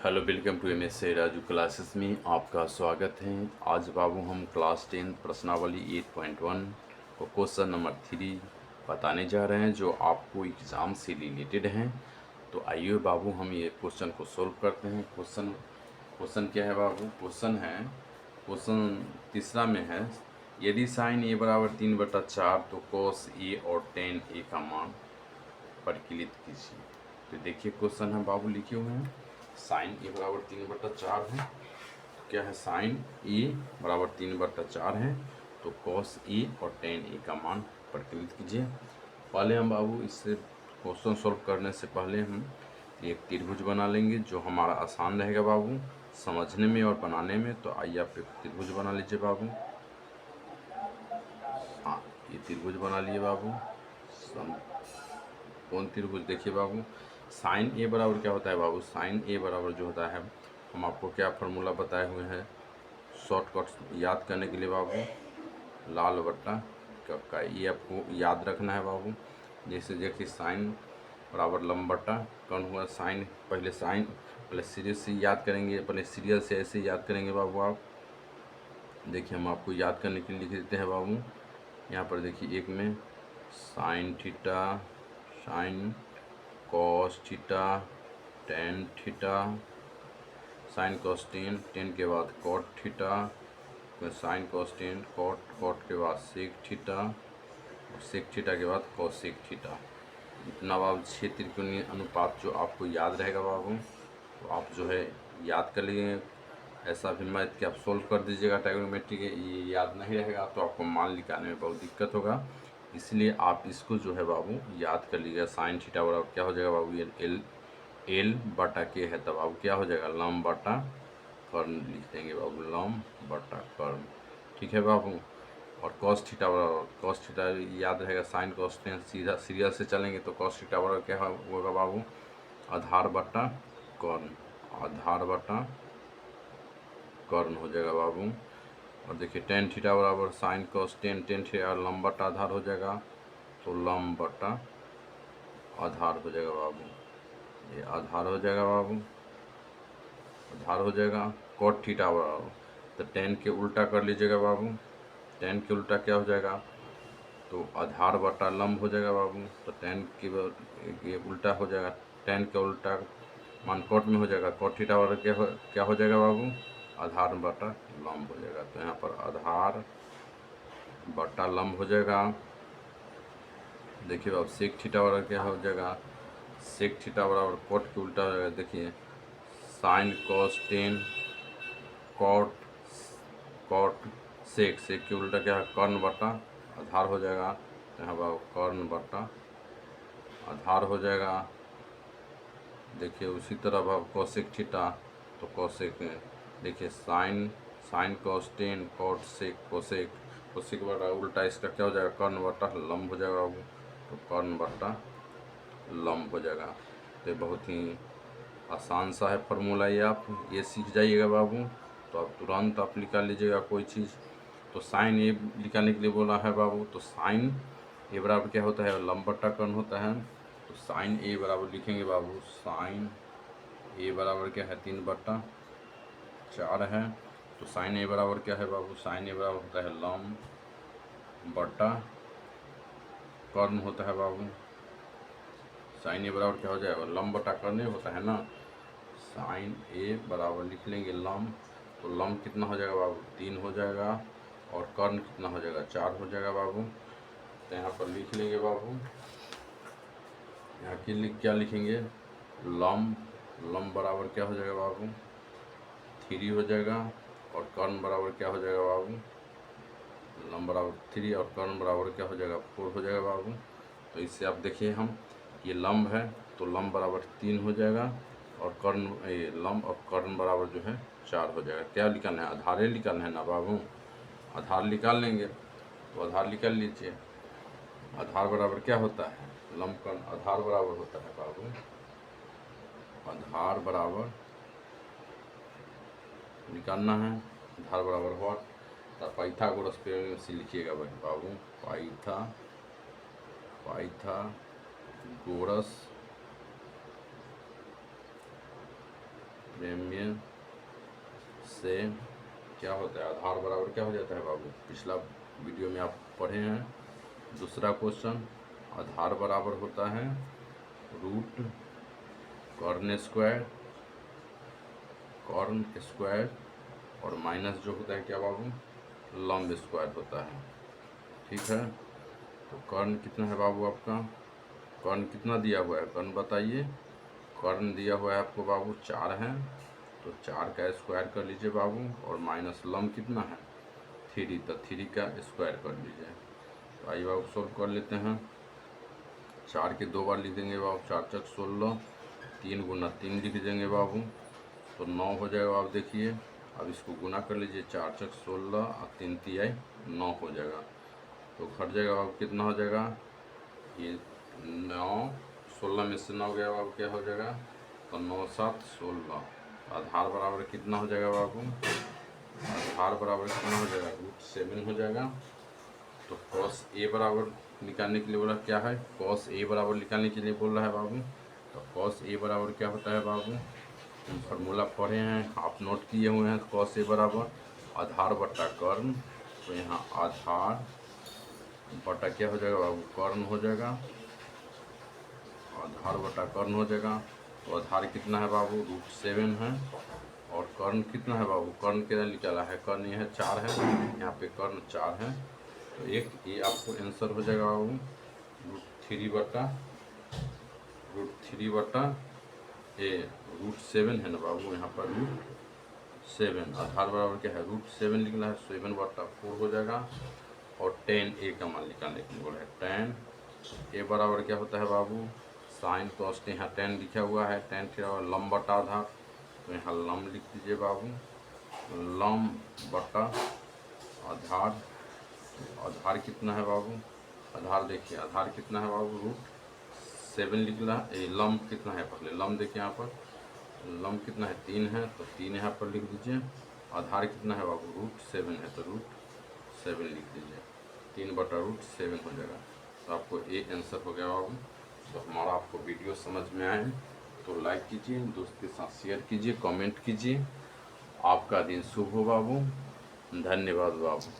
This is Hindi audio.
Hello, welcome to MSc Raju classes में आपका स्वागत है। आज बाबू हम क्लास 10 प्रश्नावली 8.1 को क्वेश्चन नंबर 3 बताने जा रहे हैं जो आपको एग्ज़ाम से रिलेटेड हैं। तो आइए बाबू हम ये क्वेश्चन को सोल्व करते हैं। क्वेश्चन क्या है बाबू? क्वेश्चन तीसरा में है, यदि साइन a बराबर 3/4 तो cos a और tan a का मान परिकलित कीजिए। तो देखिए क्वेश्चन है बाबू, लिखे हुए हैं साइन ए बराबर 3/4 है। तो क्या है, साइन ए बराबर 3/4 है तो कॉस ए और टेन ए का मान परिकलित कीजिए। पहले हम बाबू इससे क्वेश्चन सॉल्व करने से पहले हम एक त्रिभुज बना लेंगे जो हमारा आसान रहेगा बाबू समझने में और बनाने में। तो आइए आप एक त्रिभुज बना लीजिए बाबू। हाँ, ये त्रिभुज बना लिए बाबू। कौन त्रिभुज? देखिए बाबू, साइन ए बराबर क्या होता है बाबू? साइन ए बराबर जो होता है, हम आपको क्या फार्मूला बताए हुए हैं शॉर्टकट याद करने के लिए बाबू, लाल बट्टा का ये आपको याद रखना है बाबू। जैसे देखिए साइन बराबर लंब बट्टा कौन हुआ साइन, पहले सीरियल से याद करेंगे, पहले सीरियल से ऐसे याद करेंगे बाबू आप। देखिए हम आपको याद करने के लिए लिख देते हैं बाबू। यहाँ पर देखिए एक में sine theta, sine cos theta, tan theta, sine cos tan, tan के बाद cot theta, sine cos tan, cot, cot के बाद सेक थीटा और सेक थीटा के बाद कॉसेक थीटा। इतना बाबू 6 त्रिकोणीय अनुपात जो आपको याद रहेगा बाबू, तो आप जो है याद कर लिए। ऐसा भी मैथ कि आप सोल्व कर दीजिएगा ट्राइगोनोमेट्री के, ये याद नहीं रहेगा तो आपको मान निकालने में बहुत दिक्कत होगा। इसलिए आप इसको जो है बाबू याद कर लीजिएगा। साइन थीटा बराबर क्या हो जाएगा बाबू? ये एल बटा के है, तब अब क्या हो जाएगा? लम बटा कर्न लिख देंगे बाबू, लम बटा कर्न। ठीक है बाबू। और कॉस थीटा बराबर, कॉस थीटा याद रहेगा साइन कॉस टेन, सीधा सीरियल से चलेंगे तो कॉस थीटा बराबर क्या होगा बाबू? आधार बटा कर्न, आधार बटा कर्न हो जाएगा बाबू। और देखिए टेन थीटा बराबर sign cos tan, tan theta lump बटा आधार हो जाएगा, तो लम बटा आधार हो जाएगा बाबू। ये आधार हो जाएगा बाबू, आधार हो जाएगा। कॉट थीटा बराबर, तो टेन के उल्टा कर लीजिएगा बाबू। टेन के उल्टा क्या हो जाएगा? तो आधार बटा लंब हो जाएगा बाबू। तो टेन की ये उल्टा हो जाएगा, टेन का उल्टा मान कॉट में हो जाएगा। कॉट थीटा बराबर क्या हो जाएगा बाबू? आधार बटा लंब हो जाएगा। तो यहाँ पर आधार बटा लंब हो जाएगा। देखिए बाबू सेक थीटा बराबर क्या हो जाएगा? सेक थीटा बराबर कॉट के उल्टा हो जाएगा। देखिए sine cos tan, cot, cot sec, sec के उल्टा क्या है? कर्ण बटा आधार हो जाएगा। तो यहाँ बाबू कर्ण बटा आधार हो जाएगा। देखिए उसी तरह अब कॉसेक थीटा, तो कॉसेक देखिए sine, sine cos tan, cot sec cosec, cosec बटा उल्टा इसका क्या हो जाएगा? कर्ण बटा लंब हो जाएगा बाबू। तो कर्ण बटा लंब हो जाएगा। तो बहुत ही आसान सा है फार्मूला, ये आप ये सीख जाइएगा बाबू तो आप तुरंत आप निकाल लीजिएगा कोई चीज़। तो साइन ए निकालने के लिए बोला है बाबू, तो साइन ए बराबर क्या होता है? लंब बटा कर्ण होता है। तो साइन ए बराबर लिखेंगे बाबू, साइन ए बराबर क्या है? 3/4 है। तो साइन ए बराबर क्या है बाबू? साइन ए बराबर होता है लंब बटा कर्ण होता है बाबू। साइन ए बराबर क्या हो जाएगा? लंब बटा कर्ण होता है ना। साइन ए बराबर लिख लेंगे लंब, तो लंब कितना हो जाएगा बाबू? 3 हो जाएगा। और कर्ण कितना हो जाएगा? 4 हो जाएगा बाबू। तो यहाँ पर लिख लेंगे बाबू, यहाँ की क्या लिखेंगे? लंब, लंब बराबर क्या हो जाएगा बाबू? 3 हो जाएगा। और कर्ण बराबर क्या हो जाएगा बाबू? लंब बराबर 3 और कर्ण बराबर क्या हो जाएगा? 4 हो जाएगा बाबू। तो इससे आप देखिए, हम ये लंब है तो लंब बराबर 3 हो जाएगा और कर्ण, ये लंब और कर्ण बराबर जो है 4 हो जाएगा। क्या निकालना है? आधार निकालना है ना बाबू। आधार निकाल लेंगे, तो आधार निकाल लीजिए। आधार बराबर क्या होता है? लंब कर्ण आधार बराबर होता है बाबू, आधार बराबर निकालना है। आधार बराबर व्हाट? तो पाइथागोरस थ्योरम से लिखिएगा भाई बाबू, पाइथागोरस प्रीमियम से क्या होता है, आधार बराबर क्या हो जाता है बाबू, पिछला वीडियो में आप पढ़े हैं। दूसरा क्वेश्चन, आधार बराबर होता है रूट कॉर्न स्क्वायर और माइनस जो होता है क्या बाबू, लंब स्क्वायर होता है। ठीक है, तो कॉर्न कितना है बाबू आपका, कॉर्न कितना दिया हुआ है, कॉर्न बताइए। कॉर्न दिया हुआ है आपको बाबू 4 है, तो 4 का स्क्वायर कर लीजिए बाबू, और माइनस लंब कितना है 3, तो 3 का स्क्वायर कर लीजिए। तो आइए बाबू सोल्व कर लेते हैं। 4 के 2 बार लिख देंगे बाबू, 4 चक 16, 3 गुना 3 लिख देंगे बाबू, तो 9 हो जाएगा। आप देखिए, अब इसको गुना कर लीजिए, 4 चक 16 और 3 तिहाई 9 हो जाएगा। तो घट जाएगा बाबू, कितना हो जाएगा ये 9, 16 में से 9 गया बाबू, क्या हो जाएगा, तो 9 7 16। आधार बराबर कितना हो जाएगा बाबू, आधार बराबर कितना हो जाएगा, √7 हो जाएगा। तो cos a बराबर निकालने के लिए बोला क्या है, cos a बराबर निकालने के लिए बोल रहा है बाबू। तो cos a बराबर क्या होता है बाबू, हम फार्मूला पढ़े हैं, आप नोट किए हुए हैं। cos a बराबर आधार बट्टा कर्ण, तो यहाँ आधार बटा क्या हो जाएगा बाबू, कर्ण हो जाएगा, आधार बटा कर्ण हो जाएगा। तो आधार कितना है बाबू, √7 है, और कर्ण कितना है बाबू, कर्ण कितना निकाला है, कर्ण यह 4 है, यहाँ पे कर्ण 4 है। तो एक ये आपको आंसर हो जाएगा बाबू, √3 बटा √7 है ना बाबू, यहाँ पर √7, आधार बराबर क्या है, √7 लिखना है, 7/4 हो जाएगा। और tan a का मान निकालने के लिए बोला है। tan a बराबर क्या होता है बाबू, साइन cos, यहाँ tan लिखा हुआ है, tan फिर लंब बटा आधार, तो यहाँ लंब लिख दीजिए बाबू, लंब बटा आधार। आधार कितना है बाबू, आधार देखिए, आधार कितना है बाबू, √7 लिखना है। लंब कितना है, पहले लंब देखिए, यहाँ पर लंब कितना है 3 है, तो 3 यहाँ पर लिख दीजिए। आधार कितना है बाबू, √7 है, तो √7 लिख दीजिए, 3/√7 हो जाएगा। तो आपको ये आंसर हो गया बाबू। तो हमारा आपको वीडियो समझ में आए तो लाइक कीजिए, दोस्त के साथ शेयर कीजिए, कमेंट कीजिए। आपका दिन शुभ हो बाबू, धन्यवाद बाबू।